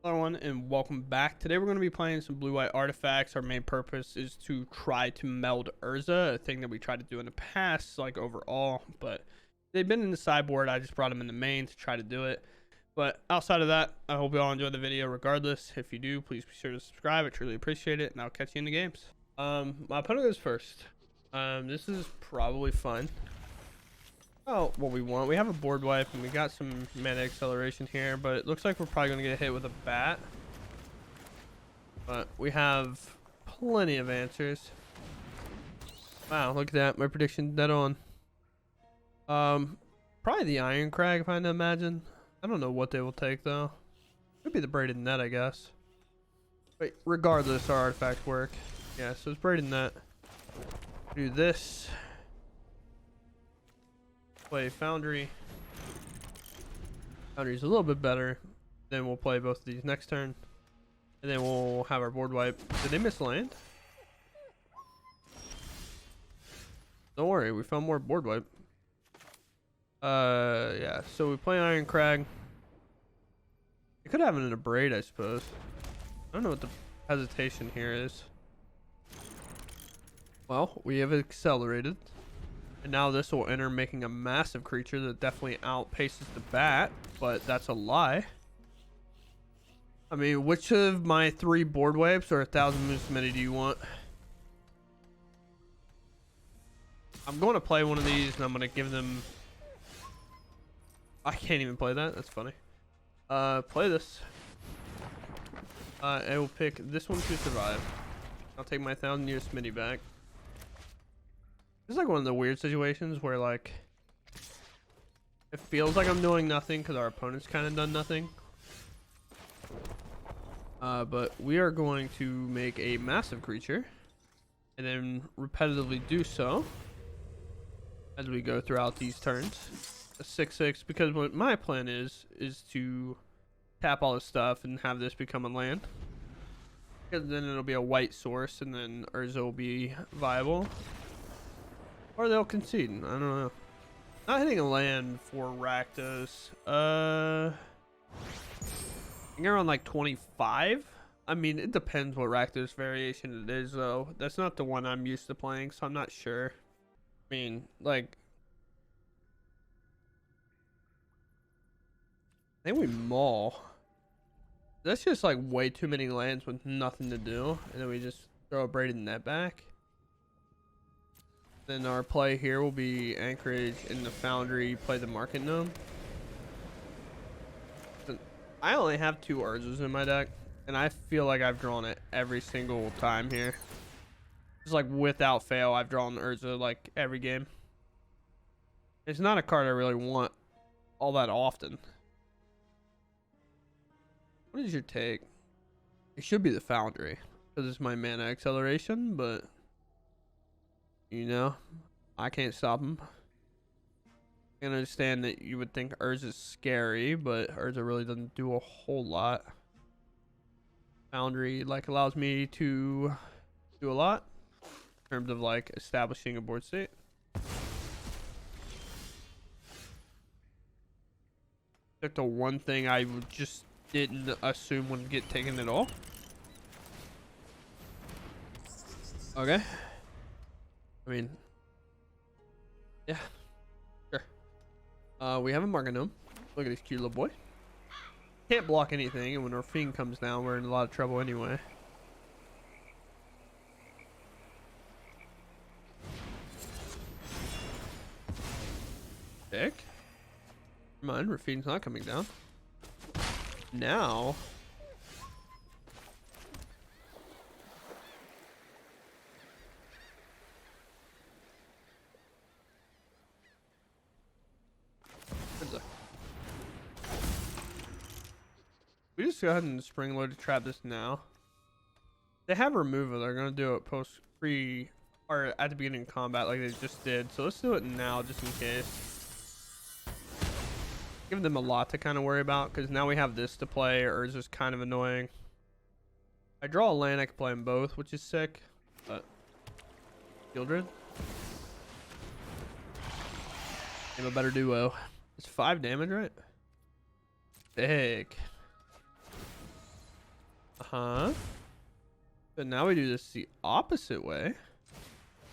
Hello everyone and welcome back. Today we're going to be playing some blue-white artifacts. Our main purpose is to try to meld Urza, a thing that we tried to do in the past, like overall, but they've been in the sideboard. I just brought them in the main to try to do it. But outside of that, I hope you all enjoyed the video regardless. If you do, please be sure to subscribe. I truly appreciate it, and I'll catch you in the games. My opponent goes first. This is probably fun. Oh, what we want. We have a board wipe and we got some mana acceleration here, but it looks like we're probably going to get hit with a bat. But we have plenty of answers. Wow, look at that. My prediction dead on. Probably the Iron Crag, if I had to imagine. I don't know what they will take though. Could be the braided net, I guess. But regardless, our artifacts work. Yeah, so it's braided net. Do this. Play Foundry. Foundry's a little bit better. Then we'll play both of these next turn. And then we'll have our board wipe. Did they miss land? Don't worry, we found more board wipe. Yeah, so we play Iron Crag. We could have it in a braid, I suppose. I don't know what the hesitation here is. Well, we have accelerated. And now this will enter, making a massive creature that definitely outpaces the bat, but that's a lie. I mean, which of my 3 board wipes or 1,000 moves many do you want? I'm going to play one of these and I'm going to give them... I can't even play that. That's funny. Play this. I will pick this one to survive. I'll take my 1,000 year Smitty back. This is like one of the weird situations where like it feels like I'm doing nothing because our opponent's kind of done nothing. But we are going to make a massive creature and then repetitively do so as we go throughout these turns. A 6/6, because what my plan is to tap all this stuff and have this become a land. Because then it'll be a white source and then Urza will be viable. Or they'll concede. I don't know. Not hitting a land for Rakdos. I think around like 25. I mean, it depends what Rakdos variation it is, though. That's not the one I'm used to playing, so I'm not sure. I mean, like, I think we maul. That's just like way too many lands with nothing to do, and then we just throw a braided net back. Then our play here will be Anchorage in the Foundry, play the Market Gnome. I only have 2 Urzas in my deck, and I feel like I've drawn it every single time here. Just like without fail, I've drawn Urza like every game. It's not a card I really want all that often. What is your take? It should be the Foundry, because it's my mana acceleration, but... You know, I can't stop him. I can understand that you would think Urza's scary, but Urza really doesn't do a whole lot. Foundry like allows me to do a lot in terms of like establishing a board state. Took the one thing I just didn't assume would get taken at all. Okay. I mean, yeah, sure. We have a Market Gnome. Look at this cute little boy. Can't block anything, and when our Fiend comes down, we're in a lot of trouble anyway. Sick. Come on, Rafine's not coming down. Now... We just go ahead and spring load to trap this now. They have removal. They're going to do it post pre or at the beginning of combat like they just did. So let's do it now just in case. Give them a lot to kind of worry about because now we have this to play. Urza's kind of annoying. I draw a land. I can play them both, which is sick. But Gildred. Have a better duo. It's 5 damage, right? Sick. But now we do this the opposite way.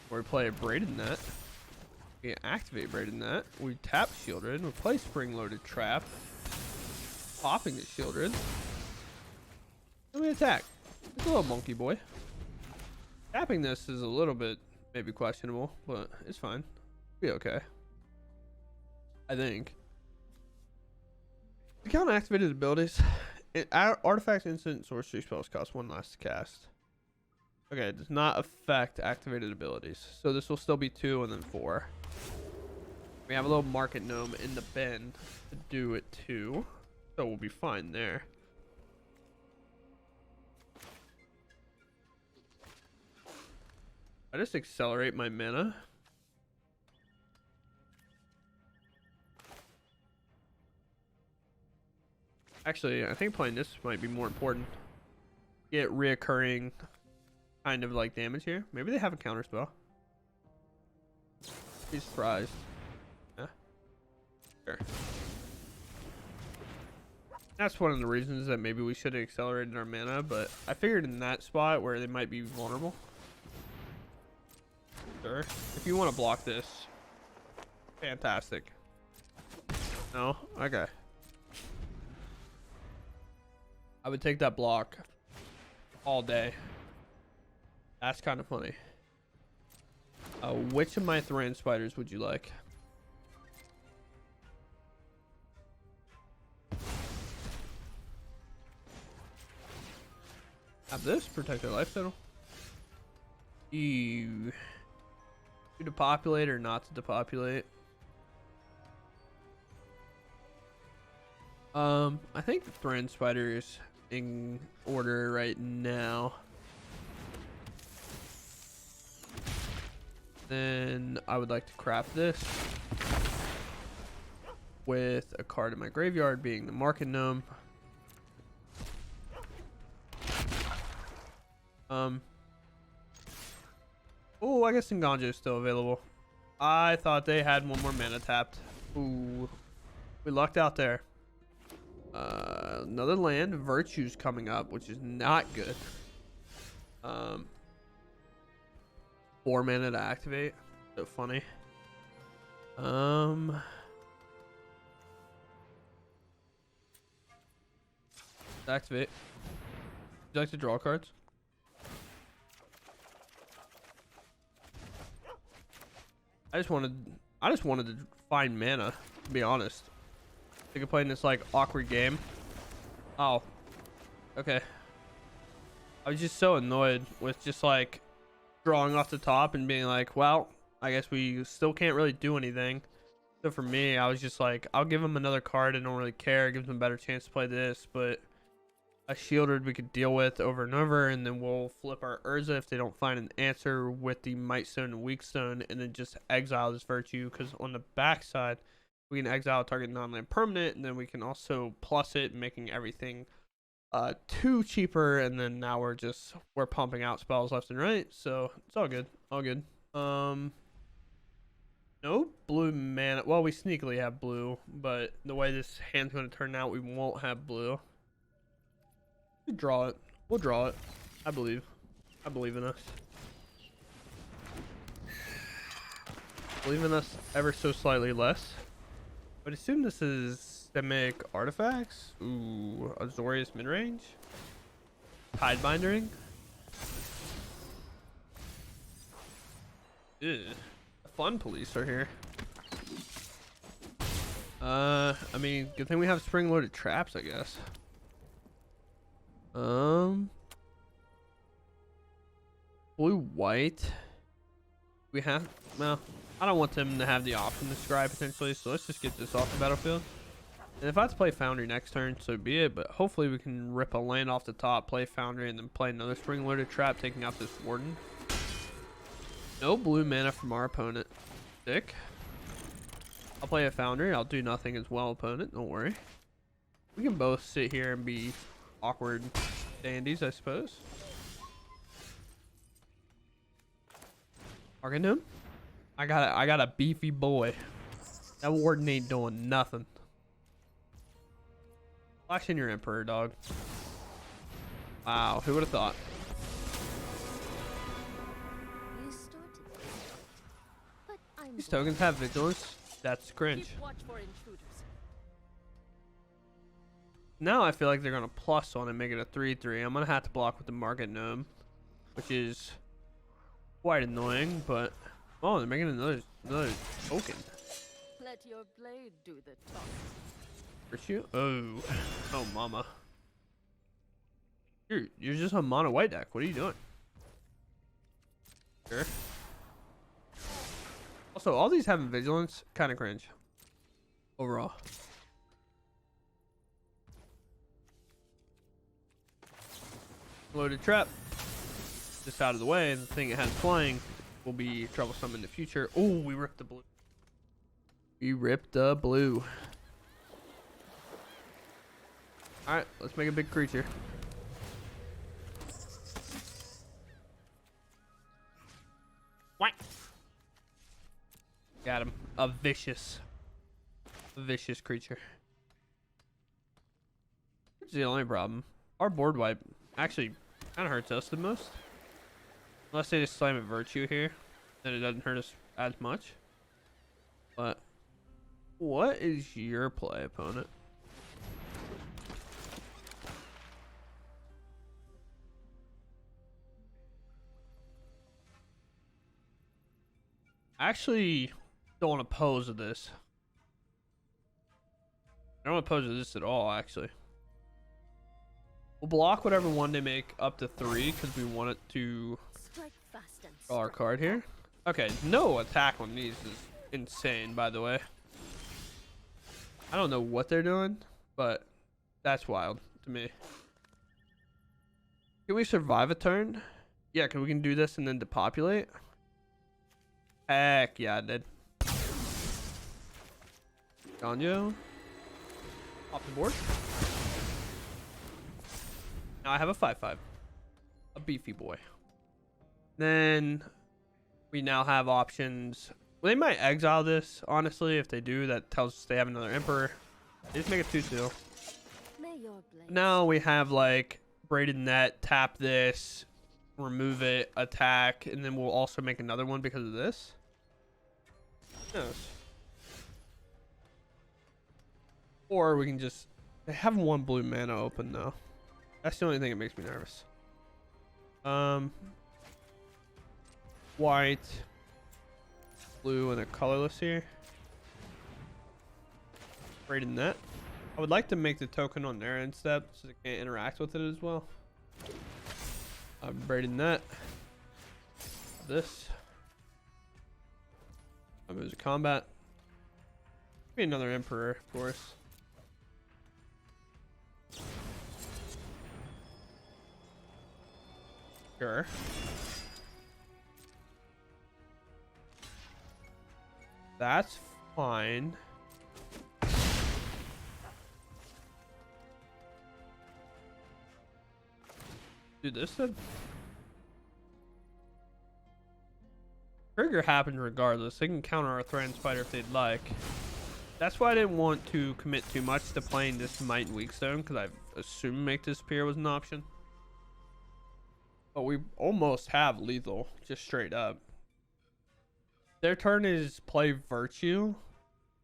Where we play a Braided Net. We activate Braided Net. We tap Shieldred. We play Spring-Loaded Trap. Popping the Shieldred. And we attack. It's a little monkey boy. Tapping this is a little bit maybe questionable, but it's fine. Be okay. I think. The count activated abilities. Artifacts, instant, sorcery spells cost 1 less to cast. Okay, it does not affect activated abilities. So this will still be 2 and then 4. We have a little market gnome in the bin to do it too. So we'll be fine there. I just accelerate my mana. Actually, I think playing this might be more important. Get reoccurring kind of like damage here. Maybe they have a counter spell. Be surprised. Yeah. Sure. That's one of the reasons that maybe we should have accelerated our mana, but I figured in that spot where they might be vulnerable. Sure. If you want to block this, fantastic. No? Okay. I would take that block all day. That's kind of funny. Which of my Thran spiders would you like? Have this, protect their life total. Ew. To depopulate or not to depopulate? I think the Thran spider is in order right now. Then I would like to craft this with a card in my graveyard being the market gnome. Oh, I guess Nganja is still available. I thought they had one more mana tapped. Ooh, we lucked out there. Another land, Virtue's coming up, which is not good. 4 mana to activate. So funny. Activate. Would you like to draw cards? I just wanted to find mana, to be honest. Think of playing this like awkward game. Oh. Okay. I was just so annoyed with just like drawing off the top and being like, well, I guess we still can't really do anything. So for me, I was just like, I'll give them another card. I don't really care. It gives them a better chance to play this, but a Shieldred we could deal with over and over, and then we'll flip our Urza if they don't find an answer with the Might Stone and Weak Stone, and then just exile this Virtue, because on the backside we can exile target non-land permanent, and then we can also plus it, making everything 2 cheaper, and then now we're pumping out spells left and right, so it's all good. No blue mana. Well, we sneakily have blue, but the way this hand's going to turn out, we won't have blue. We draw it. We'll draw it. I believe in us. Believe in us ever so slightly less. But assume this is systemic artifacts. Ooh, Azorius midrange. Tidebindering. Ew. The fun police are here. I mean, good thing we have spring-loaded traps, I guess. Blue white. We have, well, I don't want them to have the option to scry potentially, so let's just get this off the battlefield. And if I have to play Foundry next turn, so be it, but hopefully we can rip a land off the top, play Foundry, and then play another spring-loaded trap, taking out this Warden. No blue mana from our opponent. Sick. I'll play a Foundry. I'll do nothing as well, opponent. Don't worry. We can both sit here and be awkward dandies, I suppose. Arcanum? I got a beefy boy. That Warden ain't doing nothing. Flash in your Emperor, dog. Wow, who would have thought? You started this, but I'm These going tokens have vigilance. That's cringe. keep watch for intruders. Now I feel like they're gonna plus one and make it a 3/3. I'm gonna have to block with the market gnome, which is quite annoying. But oh, they're making another token. Let your blade do the talking. Virtue? Oh, mama. You're just a mono white deck. What are you doing? Sure. Also, all these having vigilance, kind of cringe. Overall. Loaded trap. Just out of the way, and the thing it has flying will be troublesome in the future. Oh, we ripped the blue. We ripped the blue. Alright, let's make a big creature. Whack! Got him. A vicious creature. Here's the only problem. Our board wipe actually kind of hurts us the most. Unless they just slam a virtue here, then it doesn't hurt us as much. But what is your play, opponent? I actually don't want to pose to this. I don't want to pose to this at all, actually. We'll block whatever one they make up to 3 because we want it to Strike fast and draw our strike card here. Okay, no attack on these is insane, by the way. I don't know what they're doing, but that's wild to me. Can we survive a turn? Yeah, because we can do this and then depopulate. Heck yeah, I did. Ganyo. Off the board. Now I have a 5/5. A beefy boy. Then we now have options. Well, they might exile this, honestly. If they do, that tells us they have another emperor. They just make it 2/2. May your blade Now we have like braided net, tap this, remove it, attack, and then we'll also make another one because of this. Yes. Or we can just, they have one blue mana open though. That's the only thing that makes me nervous. White, blue, and a colorless here. Braided net. I would like to make the token on their end step so they can't interact with it as well. Braided net. This. Moves a combat. Be another emperor, of course. Sure. That's fine. Do this then. Trigger happens regardless. They can counter our Threatened Spider if they'd like. That's why I didn't want to commit too much to playing this Might and Weak Stone, because I assumed Make Disappear was an option. But we almost have lethal, just straight up. Their turn is play Virtue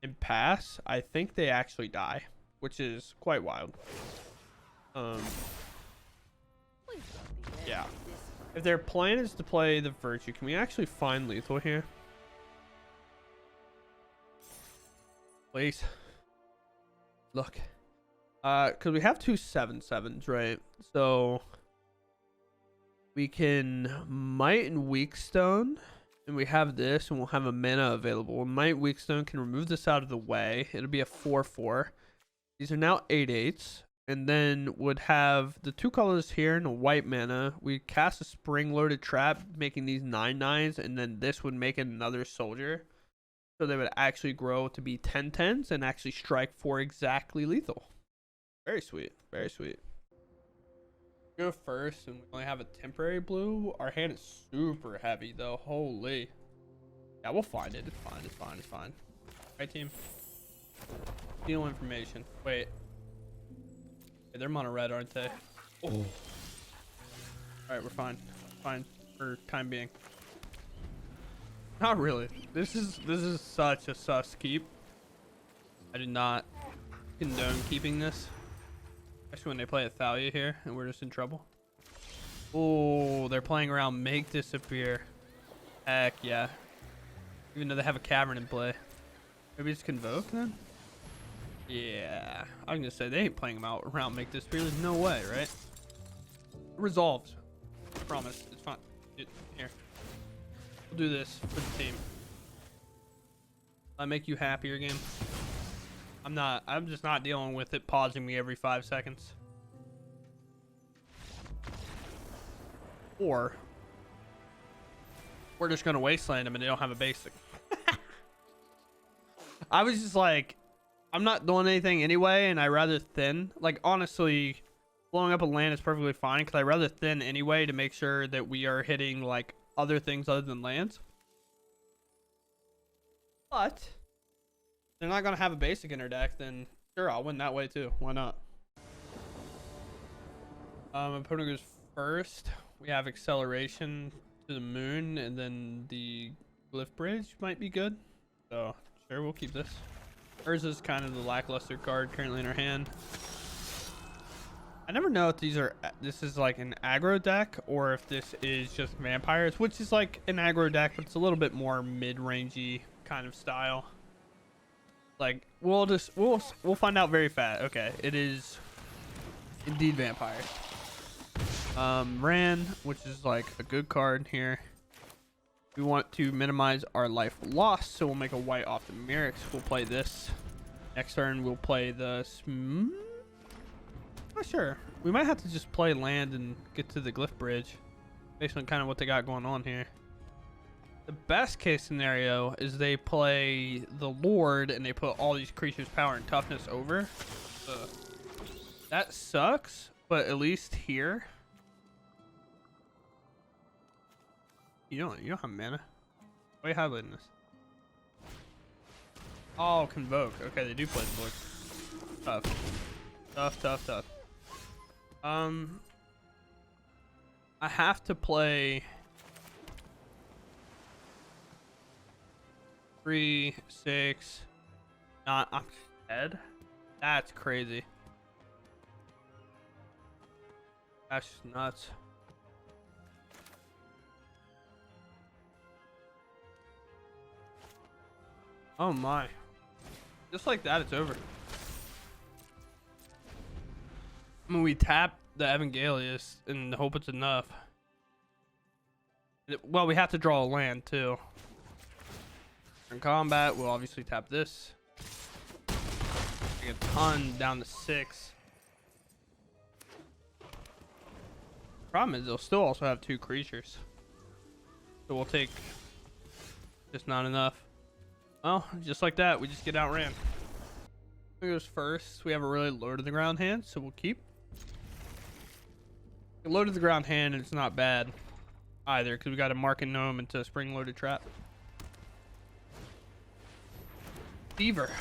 and pass. I think they actually die, which is quite wild. Yeah. If their plan is to play the Virtue, can we actually find lethal here? Please. Look. Because we have two 7/7s, right? So we can Might and Weak Stone. And we have this, and we'll have a mana available. Might Weak Stone can remove this out of the way. It'll be a 4/4. These are now 8/8. And then would have the two colors here and a white mana. We cast a spring-loaded trap, making these 9/9s, and then this would make another soldier. So they would actually grow to be 10/10s and actually strike for exactly lethal. Very sweet. Very sweet. Go first, and we only have a temporary blue. Our hand is super heavy, though. Holy. Yeah, we'll find it. It's fine. It's fine. It's fine. Right, team? Steal information. Wait. They're mono red, aren't they? Oh. All right, we're fine. Fine for time being. Not really. This is such a sus keep. I did not condone keeping this. Especially when they play a Thalia here and we're just in trouble. Oh, they're playing around make disappear. Heck yeah. Even though they have a cavern in play. Maybe it's Convoke then? Yeah. I was gonna say they ain't playing them out around make disappear. There's no way, right? Resolved. I promise. It's fine. Here. We'll do this for the team. I make you happier, game. I'm just not dealing with it pausing me every 5 seconds. Or we're just gonna wasteland them and they don't have a basic. I was just like, I'm not doing anything anyway, and I rather thin. Like, honestly, blowing up a land is perfectly fine because I rather thin anyway to make sure that we are hitting like other things other than lands. But they're not gonna have a basic in their deck, then sure, I'll win that way too. Why not? Opponent goes first. We have acceleration to the moon, and then the glyph bridge might be good. So sure, we'll keep this. Urza's kind of the lackluster card currently in our hand. I never know if this is like an aggro deck or if this is just vampires, which is like an aggro deck, but it's a little bit more mid-rangey kind of style. Like we'll find out very fast. Okay, it is indeed vampire. Ran, which is like a good card here. We want to minimize our life loss, so we'll make a white off the Myrics. We'll play this. Next turn, we'll play the... Not sure. We might have to just play land and get to the glyph bridge, based on kind of what they got going on here. The best case scenario is they play the Lord and they put all these creatures' power and toughness over. That sucks, but at least here... You don't have mana. Why are you highlighting this? Oh, Convoke. Okay, they do play the board. Tough. I have to play 3, 6. Not. I'm dead. That's crazy. That's just nuts. Oh my. Just like that, it's over. I mean, we tap the Evangelius and hope it's enough. Well, we have to draw a land too. In combat, we'll obviously tap this. Get a ton down to 6. Problem is, they'll still also have 2 creatures. So we'll take just not enough. Well, just like that, we just get outran. Who goes first? We have a really low to the ground hand, so we'll keep. A low to the ground hand, and it's not bad either, because we got a Market Gnome into a Spring Loaded Trap. Beaver.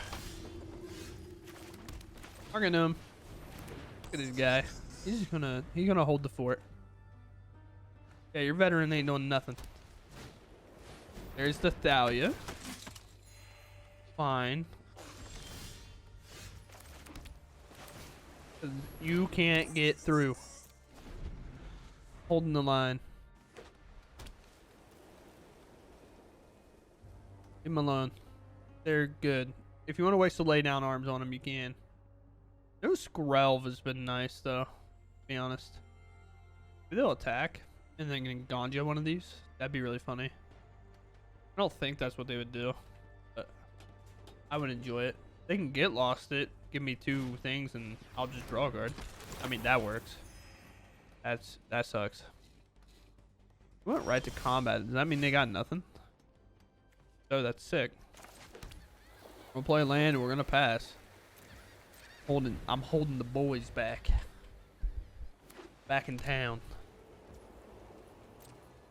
Market Gnome. Look at this guy. He's gonna hold the fort. Yeah, your veteran ain't doing nothing. There's the Thalia. Fine. You can't get through. Holding the line. Leave them alone. They're good. If you want to waste the lay down arms on them, you can. No Skrelv has been nice though, to be honest. Maybe they'll attack and then get Ganja one of these. That'd be really funny. I don't think that's what they would do. I would enjoy it. They can get lost it, give me 2 things, and I'll just draw a card. I mean, that works. That sucks. We went right to combat. Does that mean they got nothing? Oh, that's sick. We'll play land and we're gonna pass. I'm holding the boys back. Back in town.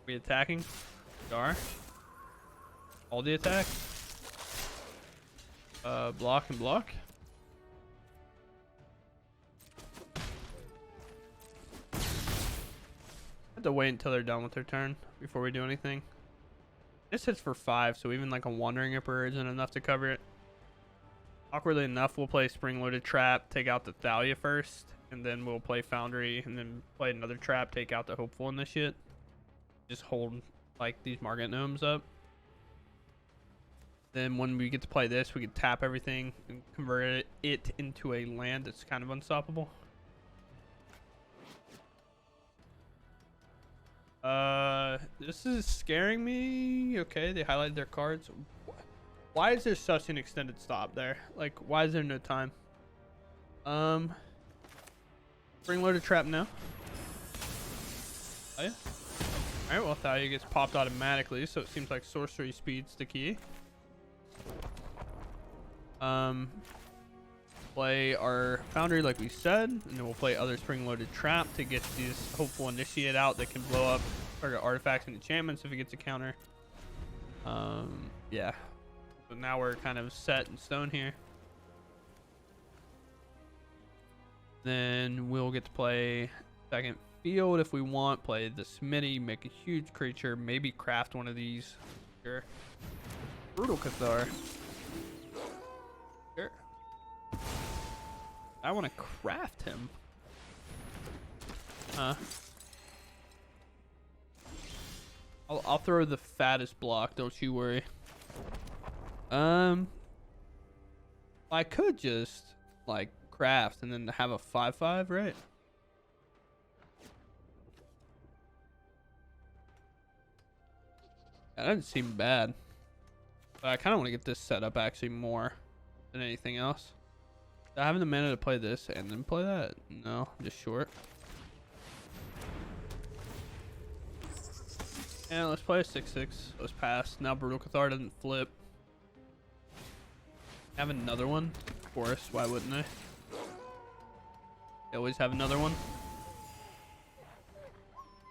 We attacking? Star. All the attack. Block and block. That to wait until they're done with their turn before we do anything. This hits for 5, so even like a Wandering Ripper isn't enough to cover it. Awkwardly enough, we'll play Spring-Loaded Trap, take out the Thalia first, and then we'll play Foundry, and then play another trap, take out the Hopeful Initiate. Just hold like these Margate Gnomes up. Then when we get to play this, we can tap everything and convert it into a land that's kind of unstoppable. This is scaring me. Okay, they highlighted their cards. Why is there such an extended stop there? Like, why is there no time? Spring-Loaded Trap now. Oh yeah. Alright, well Thalia gets popped automatically, so it seems like sorcery speed's the key. Play our Foundry like we said, and then we'll play other Spring-Loaded Trap to get these Hopeful Initiate out that can blow up target artifacts and enchantments if it gets a counter. Yeah. So now we're kind of set in stone here. Then we'll get to play second field if we want. Play the Smitty, make a huge creature, maybe craft one of these. Sure. Brutal Cathar. Sure. I want to craft him. I'll throw the fattest block, don't you worry. I could just like craft and then have a 5/5, right? That doesn't seem bad. But I kind of want to get this set up actually more than anything else. Do I have the mana to play this and then play that? No, I'm just short. And let's play a 6/6. Let's pass. Now Brutal Cathar doesn't flip. Have another one? Of course, why wouldn't I? They always have another one.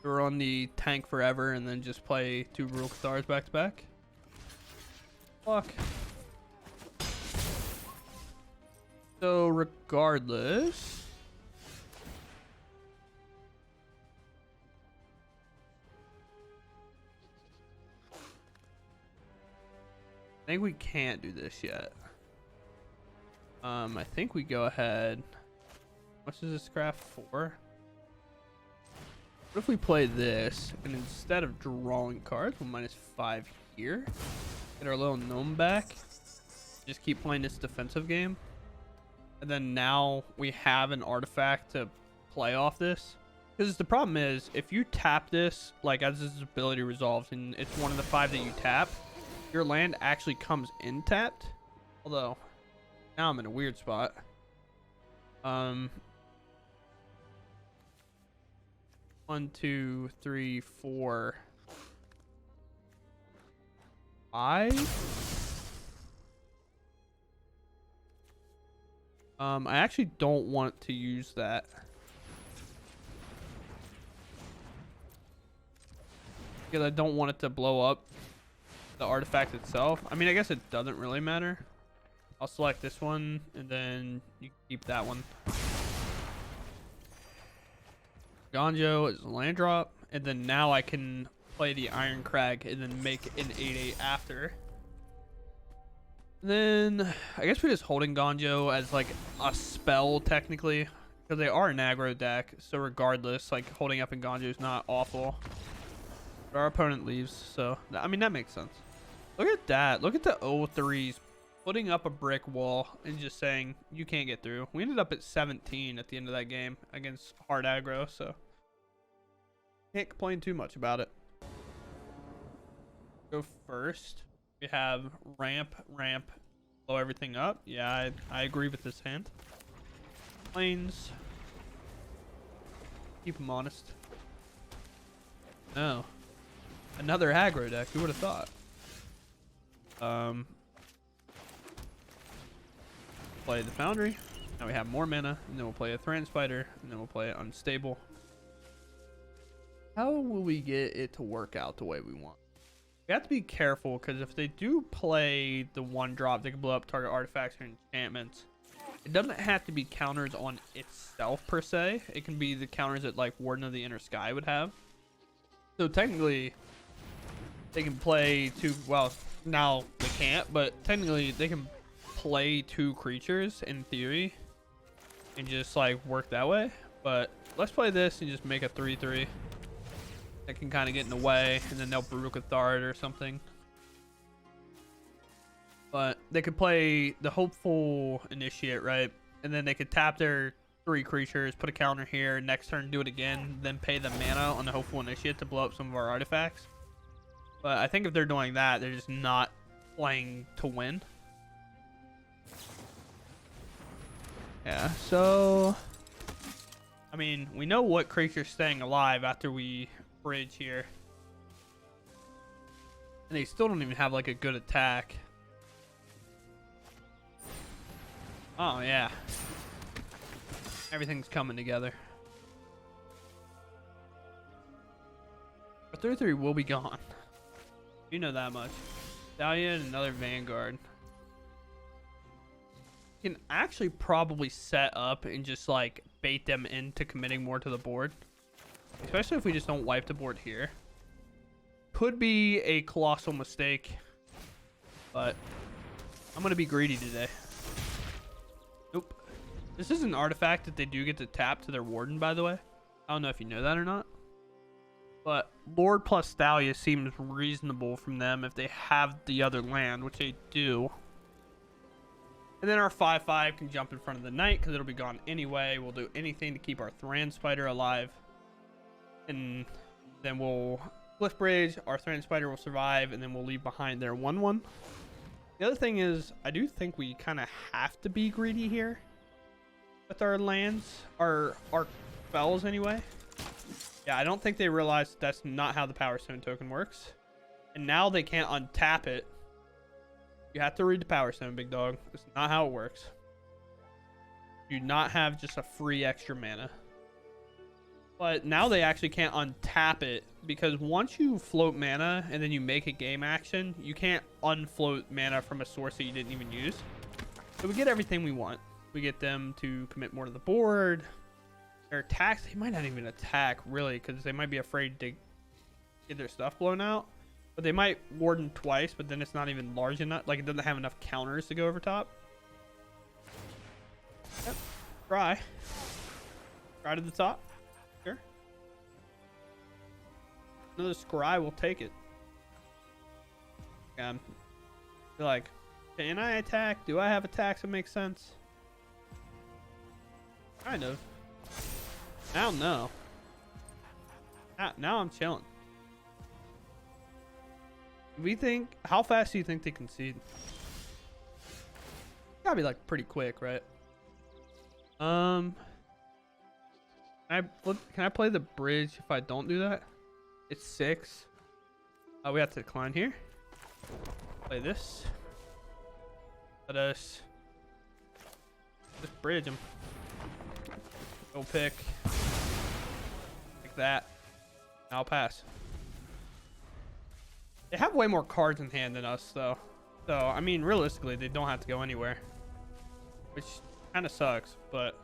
We're on the tank forever and then just play 2 Brutal Cathars back to back. Fuck. So regardless, I think we can't do this yet. I think we go ahead. How much does this craft for? What if we play this and instead of drawing cards, we'll -5 here. Get our little gnome back. Just keep playing this defensive game. And then now we have an artifact to play off this. Because the problem is, if you tap this, like as this ability resolves, and it's one of the 5 that you tap, your land actually comes in tapped. Although, now I'm in a weird spot. 1, 2, 3, 4, 5. I actually don't want to use that. Because I don't want it to blow up the artifact itself. I mean, I guess it doesn't really matter. I'll select this one, and then you can keep that one. Gonjo is a land drop, and then now I can play the Iron Crag and then make an 8/8 after. Then I guess we're just holding Gonjo as like a spell technically, because they are an aggro deck. So regardless, like holding up in Gonjo is not awful. But our opponent leaves, so I mean that makes sense. Look at that! Look at the 0-3s putting up a brick wall and just saying you can't get through. We ended up at 17 at the end of that game against hard aggro, so can't complain too much about it. Go first. We have ramp, blow everything up. Yeah, I agree with this hand. Planes. Keep them honest. No. Another aggro deck. Who would have thought? Play the Foundry. Now we have more mana, and then we'll play a Thran Spider, and then we'll play it Unstable. How will we get it to work out the way we want? We have to be careful, because if they do play the 1-drop, they can blow up target artifacts or enchantments. It doesn't have to be counters on itself per se. It can be the counters that like Warden of the Inner Sky would have. So technically, they can play two. Well, now they can't, but technically they can play two creatures in theory, and just like work that way. But let's play this and just make a 3/3. That can kind of get in the way, and then they'll Brutal Cathart or something. But they could play the Hopeful Initiate, right? And then they could tap their 3 creatures, put a counter here, next turn do it again, then pay the mana on the Hopeful Initiate to blow up some of our artifacts. But I think if they're doing that, they're just not playing to win. Yeah, so... I mean, we know what creature's staying alive after we bridge here. And they still don't even have, like, a good attack. Oh, yeah. Everything's coming together. Our 3/3 will be gone. You know that much. Stallion, another Vanguard. Can actually probably set up and just like bait them into committing more to the board. Especially if we just don't wipe the board here. Could be a colossal mistake. But I'm going to be greedy today. Nope. This is an artifact that they do get to tap to their Warden, by the way. I don't know if you know that or not. But Lord plus Thalia seems reasonable from them if they have the other land, which they do. And then our 5/5 can jump in front of the Knight because it'll be gone anyway. We'll do anything to keep our Thran Spider alive. And then we'll Cliff Bridge, our Thran Spider will survive, and then we'll leave behind their 1/1. The other thing is, I do think we kind of have to be greedy here with our lands, our spells anyway. Yeah, I don't think they realize that's not how the Power Stone token works. And now they can't untap it. You have to read the Power Stone, big dog. That's not how it works. You do not have just a free extra mana. But now they actually can't untap it, because once you float mana and then you make a game action, you can't unfloat mana from a source that you didn't even use. So we get everything we want. We get them to commit more to the board. Their attacks, they might not even attack really, because they might be afraid to get their stuff blown out. But they might Warden twice, but then it's not even large enough. Like, it doesn't have enough counters to go over top. Yep. Try to the top. Sure. Another Scry will take it. You're like, can I attack? Do I have attacks that make sense? Kind of. Now, no. Now I'm chilling. We think, how fast do you think they concede? Gotta be like pretty quick, right? Can I play the bridge if I don't do that? It's 6. We have to decline here. Play this. Let us just bridge them. Go pick. Like that. I'll pass. They have way more cards in hand than us, though. So, I mean, realistically, they don't have to go anywhere. Which kind of sucks, but...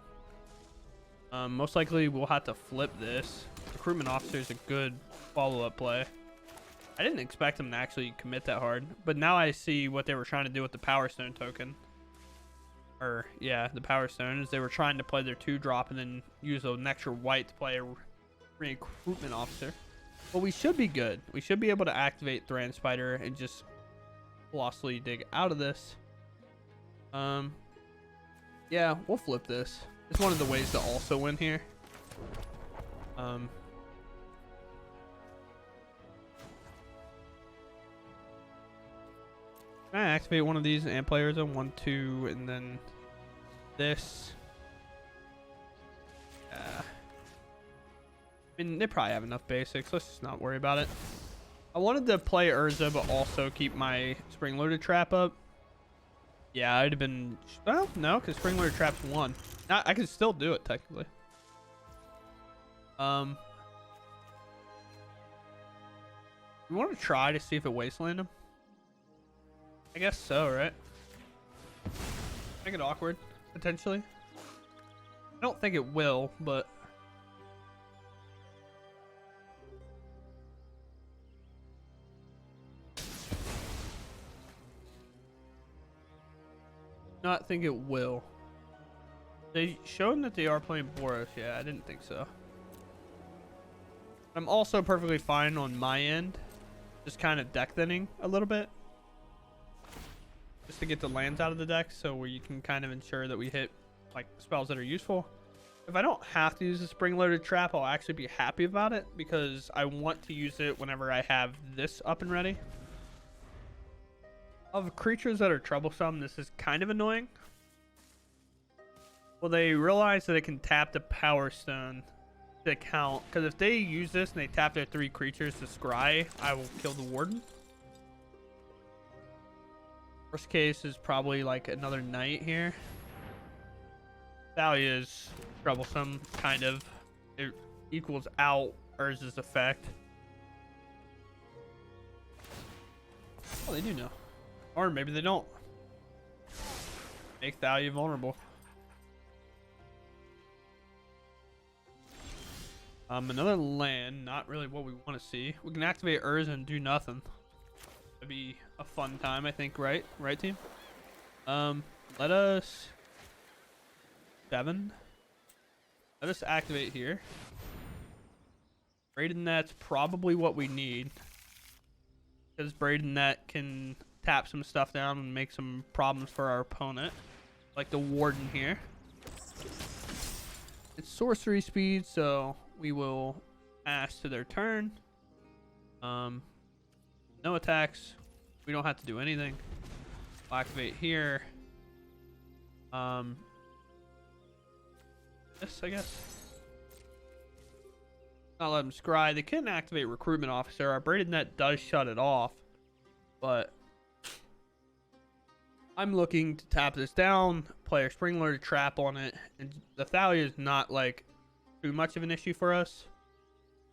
most likely, we'll have to flip this. Recruitment Officer is a good follow-up play. I didn't expect them to actually commit that hard. But now I see what they were trying to do with the Power Stone token. Or, yeah, the Power Stone. Is they were trying to play their 2-drop and then use an extra white to play a Recruitment Officer. But we should be good. We should be able to activate Thran Spider and just colossally dig out of this. Yeah, we'll flip this. It's one of the ways to also win here. Can I activate one of these and play Urza? 1, 2, and then this. I mean, they probably have enough basics. Let's just not worry about it. I wanted to play Urza, but also keep my Spring-Loaded Trap up. Yeah, I'd have been... Well, no, because Spring-Loaded Trap's 1. I can still do it, technically. You want to try to see if it Wasteland him? I guess so, right? Make it awkward, potentially. I don't think it will, but... not think it will. They shown that they are playing Boros. Yeah, I didn't think so. I'm also perfectly fine on my end, just kind of deck thinning a little bit, just to get the lands out of the deck, so where you can kind of ensure that we hit like spells that are useful. If I don't have to use a spring-loaded trap, I'll actually be happy about it because I want to use it whenever I have this up and ready. Of creatures that are troublesome, this is kind of annoying. Well, they realize that it can tap the Power Stone to count, because if they use this and they tap their 3 creatures to scry, I will kill the Warden. Worst case is probably like another Knight here. Thalia is troublesome, kind of. It equals out Urza's effect. Oh, they do know. Or maybe they don't. Make Thalia vulnerable. Another land, not really what we want to see. We can activate Urza and do nothing. That'd be a fun time, I think, right? Right, team? Let us... 7. Let us activate here. Braided Net's probably what we need. Because Braided Net can tap some stuff down and make some problems for our opponent. Like the Warden here. It's sorcery speed, so we will pass to their turn. No attacks. We don't have to do anything. We'll activate here. This, I guess. Not let them scry. They can activate Recruitment Officer. Our Braided Net does shut it off, but I'm looking to tap this down, play a spring-loaded trap on it, and the Thalia is not like too much of an issue for us.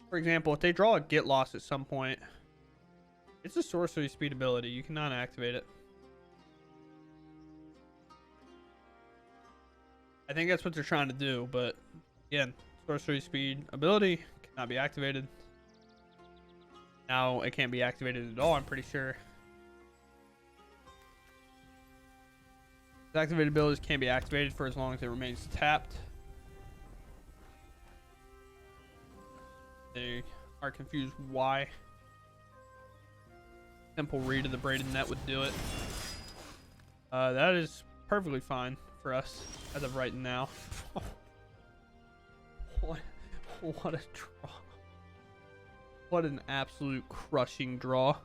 For example, if they draw a Get Lost at some point, it's a sorcery speed ability. You cannot activate it. I think that's what they're trying to do, but again, sorcery speed ability cannot be activated. Now it can't be activated at all, I'm pretty sure. Activated abilities can't be activated for as long as it remains tapped. They are confused why. Simple read of the Braided Net would do it. That is perfectly fine for us as of right now. What a draw. What an absolute crushing draw.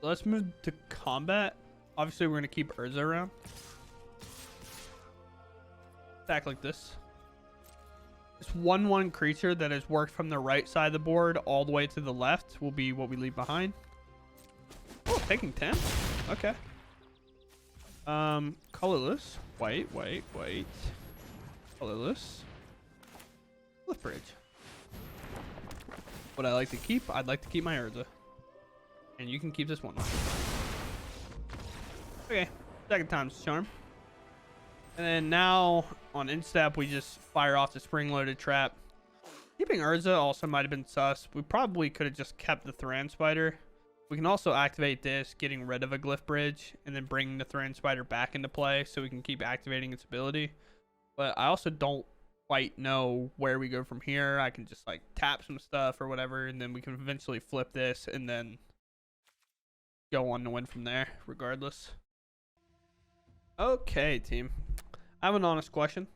Let's move to combat. Obviously, we're going to keep Urza around. Attack like this. This 1/1 creature that has worked from the right side of the board all the way to the left will be what we leave behind. Oh, taking 10? Okay. Colorless. Wait. Colorless. Cliff Bridge. What I like to keep? I'd like to keep my Urza. And you can keep this one. Okay, second time's the charm. And then now on Instep, we just fire off the spring-loaded trap. Keeping Urza also might have been sus. We probably could have just kept the Thran Spider. We can also activate this, getting rid of a Glyph Bridge, and then bringing the Thran Spider back into play so we can keep activating its ability. But I also don't quite know where we go from here. I can just like tap some stuff or whatever, and then we can eventually flip this and then go on to win from there regardless. Okay, team, I have an honest question.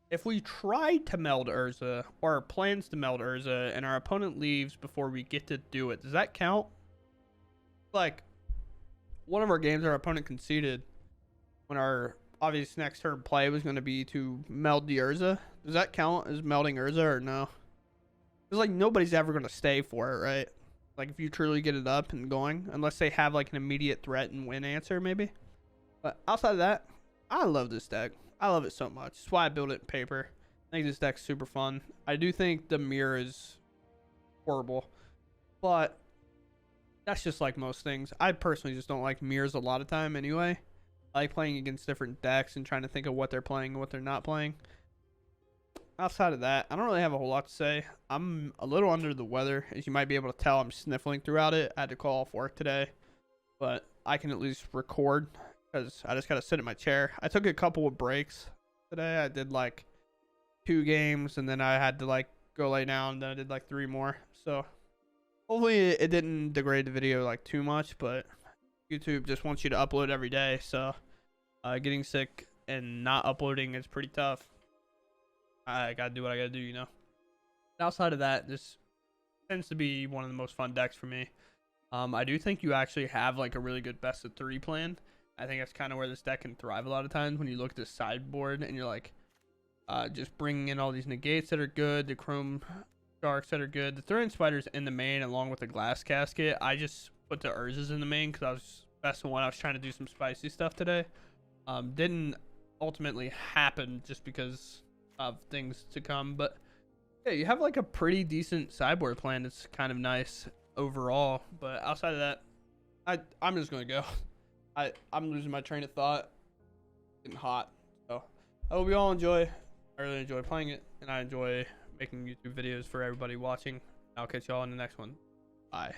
If we tried to meld Urza, or our plans to meld Urza, and our opponent leaves before we get to do it, does that count? Like, one of our games our opponent conceded when our obvious next turn play was going to be to meld the Urza. Does that count as melding Urza or no? Because like nobody's ever going to stay for it, right? Like if you truly get it up and going, unless they have like an immediate threat and win answer maybe. But outside of that, I love this deck. I love it so much. That's why I built it in paper. I think this deck's super fun. I do think the mirror is horrible, but that's just like most things. I personally just don't like mirrors a lot of time anyway. I like playing against different decks and trying to think of what they're playing and what they're not playing. Outside of that, I don't really have a whole lot to say. I'm a little under the weather. As you might be able to tell, I'm sniffling throughout it. I had to call off work today. But I can at least record, because I just gotta sit in my chair. I took a couple of breaks today. I did like 2 games, and then I had to like go lay down, and then I did like 3 more. So hopefully it didn't degrade the video like too much, but YouTube just wants you to upload every day. So getting sick and not uploading is pretty tough. I gotta do what I gotta do, you know. Outside of that, this tends to be one of the most fun decks for me. I do think you actually have like a really good best of 3 plan. I think that's kind of where this deck can thrive a lot of times, when you look at the sideboard and you're like just bringing in all these negates that are good, the chrome sharks that are good, the throw-in spiders in the main along with the glass casket. I just put the Urzas in the main because that's the one I was trying to do some spicy stuff today. Didn't ultimately happen just because of things to come, but yeah, you have like a pretty decent sideboard plan. It's kind of nice overall, but outside of that, I'm just gonna go. I'm losing my train of thought. Getting hot. So I hope you all enjoy. I really enjoy playing it, and I enjoy making YouTube videos for everybody watching. I'll catch y'all in the next one. Bye.